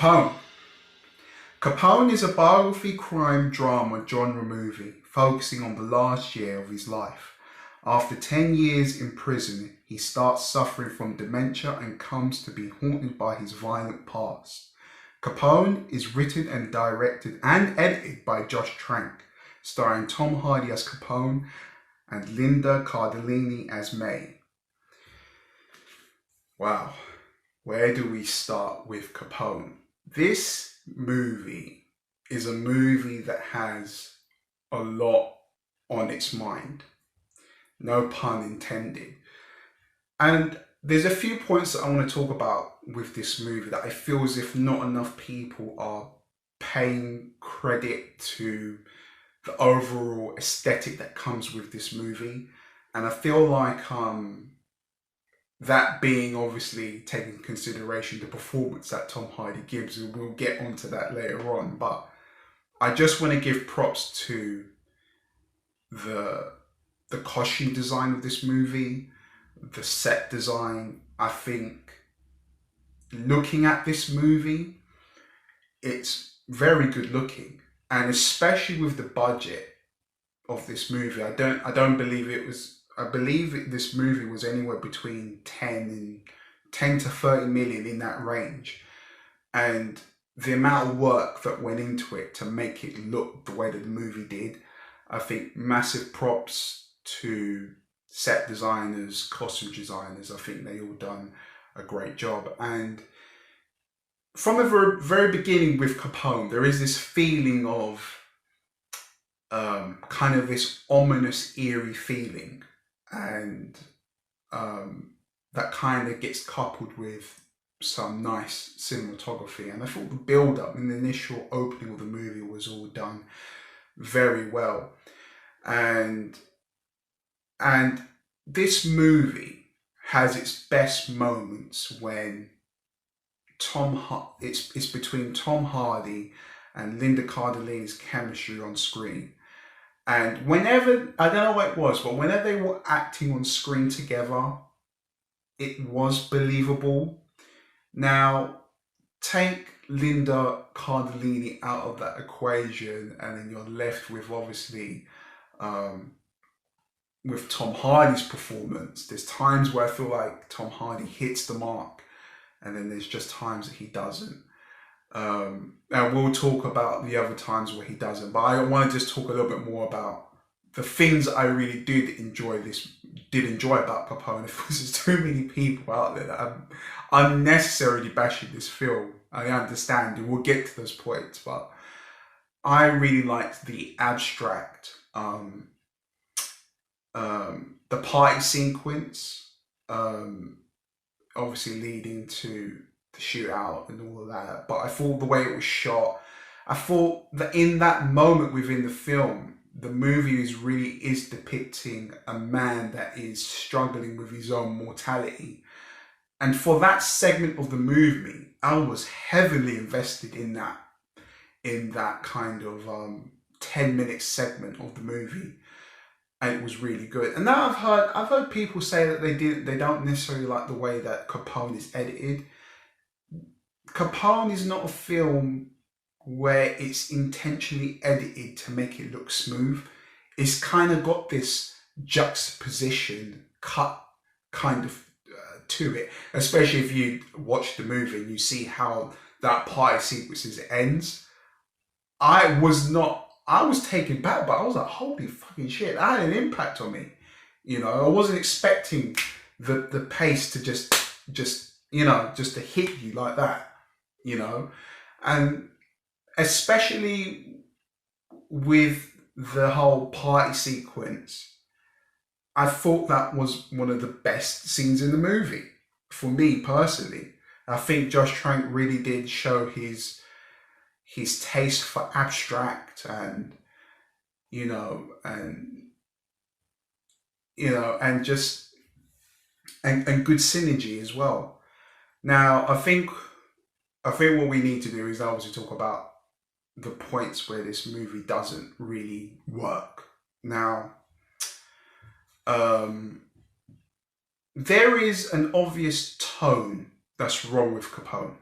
Capone. Capone is a biography crime drama genre movie focusing on the last year of his life. After 10 years in prison, he starts suffering from dementia and comes to be haunted by his violent past. Capone is written and directed and edited by Josh Trank, starring Tom Hardy as Capone and Linda Cardellini as May. Wow, where do we start with Capone? This movie is a movie that has a lot on its mind. No pun intended. And there's a few points that I want to talk about with this movie that I feel as if not enough people are paying credit to the overall aesthetic that comes with this movie. And I feel like that being obviously taking into consideration the performance that Tom Hardy gives, and we'll get onto that later on, but I just want to give props to the costume design of this movie, the set design. I think looking at this movie, it's very good looking, and especially with the budget of this movie, I don't believe it was. I believe this movie was anywhere between 10 to 30 million, in that range. And the amount of work that went into it to make it look the way that the movie did, I think massive props to set designers, costume designers. I think they all done a great job. And from the very, very beginning with Capone, there is this feeling of kind of this ominous, eerie feeling. And that kind of gets coupled with some nice cinematography. And I thought the build-up and the initial opening of the movie was all done very well. And this movie has its best moments when it's between Tom Hardy and Linda Cardellini's chemistry on screen. And whenever, I don't know what it was, but whenever they were acting on screen together, it was believable. Now, take Linda Cardellini out of that equation, and then you're left with obviously with Tom Hardy's performance. There's times where I feel like Tom Hardy hits the mark, and then there's just times that he doesn't. And we'll talk about the other times where he doesn't, but I want to just talk a little bit more about the things I really did enjoy about Capone. If there's too many people out there that are unnecessarily bashing this film, I understand, and we'll get to those points, but I really liked the abstract, the party sequence, obviously leading to the shootout and all of that. But I thought the way it was shot, I thought that in that moment within the film, the movie is depicting a man that is struggling with his own mortality. And for that segment of the movie, I was heavily invested in that kind of 10-minute segment of the movie. And it was really good. And now I've heard people say that they don't necessarily like the way that Capone is edited. Capone is not a film where it's intentionally edited to make it look smooth. It's kind of got this juxtaposition cut kind of to it, especially if you watch the movie and you see how that party sequences ends. I was taken back, but I was like, holy fucking shit, that had an impact on me. You know, I wasn't expecting the pace to just to hit you like that. You know, and especially with the whole party sequence, I thought that was one of the best scenes in the movie for me personally. I think Josh Trank really did show his taste for abstract and just and good synergy as well. Now, I think what we need to do is obviously talk about the points where this movie doesn't really work. Now, there is an obvious tone that's wrong with Capone.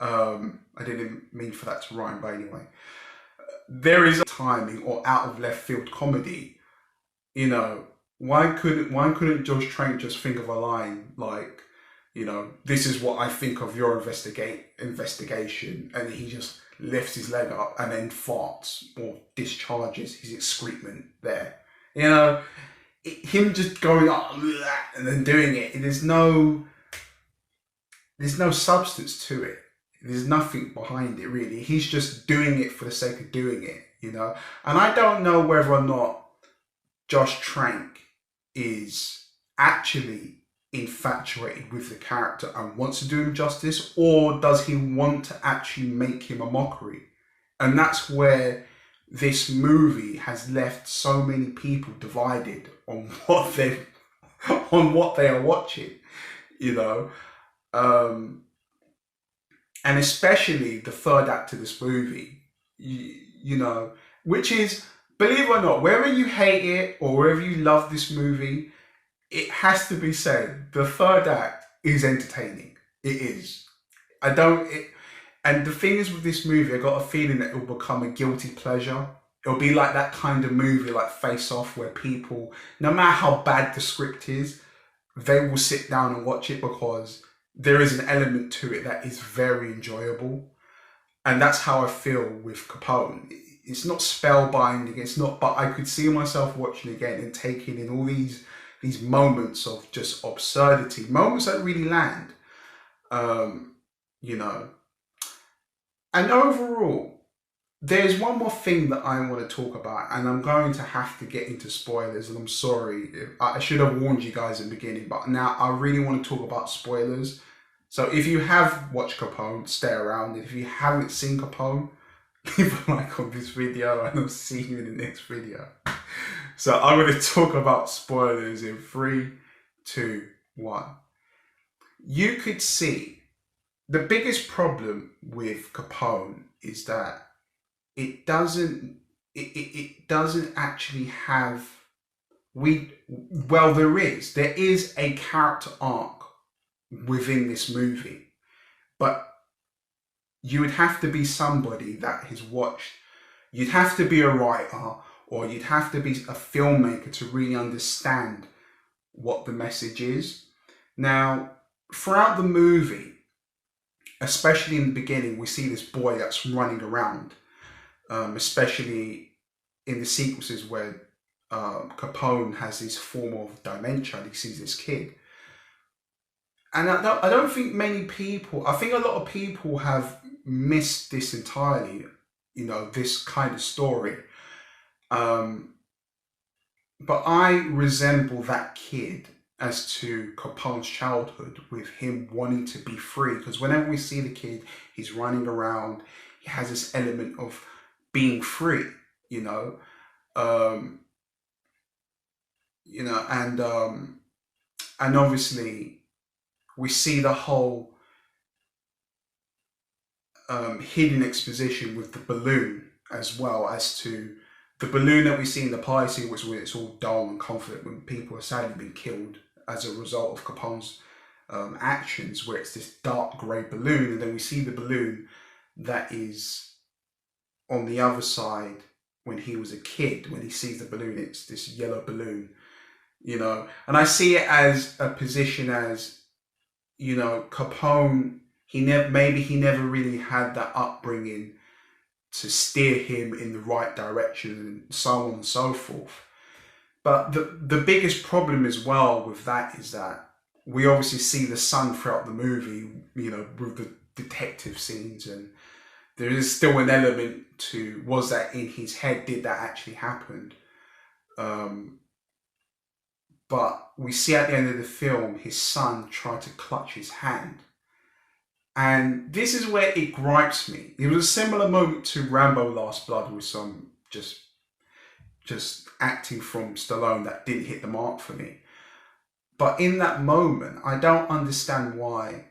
I didn't mean for that to rhyme, but anyway. There is a timing or out of left field comedy. You know, why couldn't Josh Trank just think of a line like, this is what I think of your investigation, and he just lifts his leg up and then farts or discharges his excrement there. You know, him just going up and then doing it. There's no substance to it. There's nothing behind it really. He's just doing it for the sake of doing it. And I don't know whether or not Josh Trank is actually infatuated with the character and wants to do him justice, or does he want to actually make him a mockery? And that's where this movie has left so many people divided on what they are watching, you know. And especially the third act of this movie, which is, believe it or not, whether you hate it or whether you love this movie, it has to be said, the third act is entertaining. It is. And the thing is with this movie, I got a feeling that it will become a guilty pleasure. It'll be like that kind of movie like Face Off, where people, no matter how bad the script is, they will sit down and watch it because there is an element to it that is very enjoyable. And that's how I feel with Capone. It's not spellbinding, it's not, but I could see myself watching again and taking in all these moments of just absurdity, moments that really land, you know. And overall, there's one more thing that I want to talk about, and I'm going to have to get into spoilers, and I'm sorry. I should have warned you guys in the beginning, but now I really want to talk about spoilers. So if you have watched Capone, stay around. If you haven't seen Capone, leave a like on this video, and I'll see you in the next video. So I'm going to talk about spoilers in 3, 2, 1. You could see the biggest problem with Capone is that it doesn't actually have, there is a character arc within this movie, but you would have to be somebody that has watched, you'd have to be a writer, or you'd have to be a filmmaker to really understand what the message is. Now, throughout the movie, especially in the beginning, we see this boy that's running around, especially in the sequences where Capone has this form of dementia, and he sees this kid. And I don't think many people, I think a lot of people have missed this entirely, this kind of story. But I resemble that kid as to Capone's childhood, with him wanting to be free. Because whenever we see the kid, he's running around, he has this element of being free, and obviously we see the whole hidden exposition with the balloon, as well as to the balloon that we see in the pie scene, which when it's all dull and confident, when people are sadly been killed as a result of Capone's actions, where it's this dark grey balloon, and then we see the balloon that is on the other side when he was a kid. When he sees the balloon, it's this yellow balloon, and I see it as a position as, Capone, he never really had that upbringing to steer him in the right direction, and so on and so forth. But the biggest problem as well with that is that we obviously see the son throughout the movie, with the detective scenes, and there is still an element to, was that in his head? Did that actually happen? But we see at the end of the film, his son try to clutch his hand. And this is where it gripes me. It was a similar moment to Rambo Last Blood, with some just acting from Stallone that didn't hit the mark for me. But in that moment, I don't understand why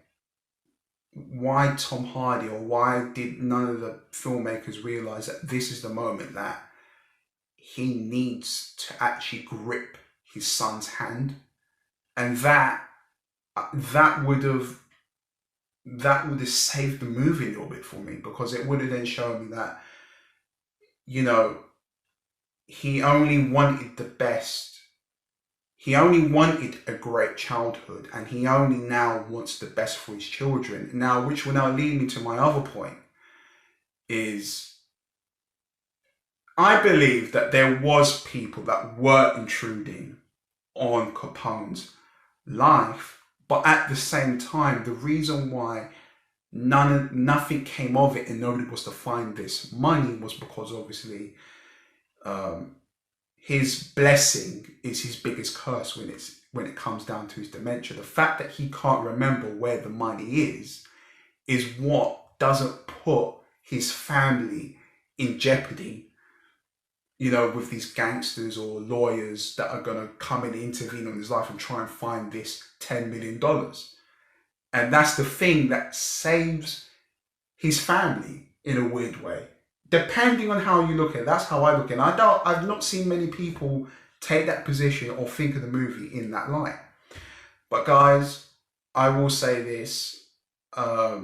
Tom Hardy, or why did none of the filmmakers realize that this is the moment that he needs to actually grip his son's hand, and that would have that would have saved the movie a little bit for me, because it would have then shown me that, you know, he only wanted the best. He only wanted a great childhood, and he only now wants the best for his children. Now, which will now lead me to my other point, is I believe that there was people that were intruding on Capone's life, but at the same time, the reason why nothing came of it and nobody was to find this money was because obviously um, his blessing is his biggest curse when it comes down to his dementia. The fact that he can't remember where the money is what doesn't put his family in jeopardy, you know, with these gangsters or lawyers that are going to come and intervene on his life and try and find this $10 million. And that's the thing that saves his family in a weird way. Depending on how you look at it, that's how I look at it. I've not seen many people take that position or think of the movie in that light. But guys, I will say this. I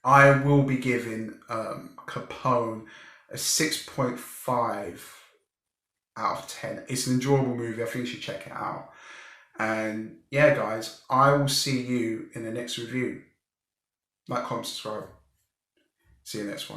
will be giving Capone a 6.5 out of 10. It's an enjoyable movie. I think you should check it out. And yeah, guys, I will see you in the next review. Like, comment, subscribe. See you next one.